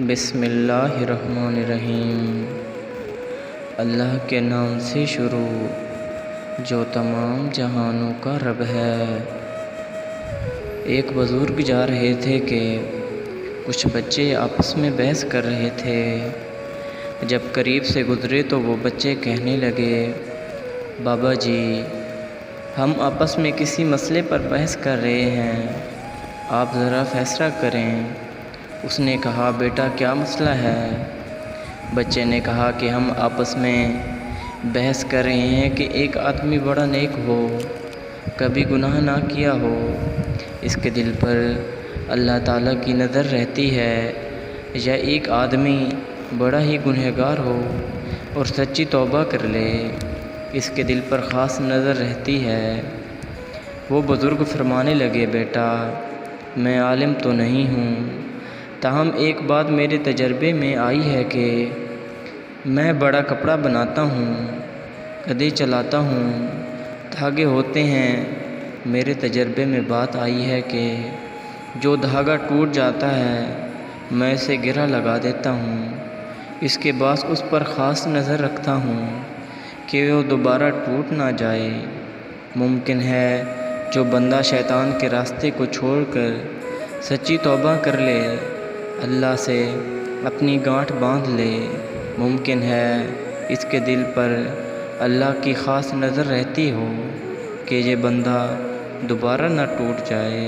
بسم اللہ الرحمن الرحیم۔ اللہ کے نام سے شروع جو تمام جہانوں کا رب ہے۔ ایک بزرگ جا رہے تھے کہ کچھ بچے آپس میں بحث کر رہے تھے۔ جب قریب سے گزرے تو وہ بچے کہنے لگے، بابا جی ہم آپس میں کسی مسئلے پر بحث کر رہے ہیں، آپ ذرا فیصلہ کریں۔ اس نے کہا، بیٹا کیا مسئلہ ہے؟ بچے نے کہا کہ ہم آپس میں بحث کر رہے ہیں کہ ایک آدمی بڑا نیک ہو، کبھی گناہ نہ کیا ہو، اس کے دل پر اللہ تعالیٰ کی نظر رہتی ہے، یا ایک آدمی بڑا ہی گنہگار ہو اور سچی توبہ کر لے، اس کے دل پر خاص نظر رہتی ہے۔ وہ بزرگ فرمانے لگے، بیٹا میں عالم تو نہیں ہوں، تاہم ایک بات میرے تجربے میں آئی ہے کہ میں بڑا کپڑا بناتا ہوں، گدے چلاتا ہوں، دھاگے ہوتے ہیں۔ میرے تجربے میں بات آئی ہے کہ جو دھاگا ٹوٹ جاتا ہے میں اسے گرہ لگا دیتا ہوں، اس کے بعد اس پر خاص نظر رکھتا ہوں کہ وہ دوبارہ ٹوٹ نہ جائے۔ ممکن ہے جو بندہ شیطان کے راستے کو چھوڑ کر سچی توبہ کر لے، اللہ سے اپنی گانٹھ باندھ لے، ممکن ہے اس کے دل پر اللہ کی خاص نظر رہتی ہو کہ یہ بندہ دوبارہ نہ ٹوٹ جائے۔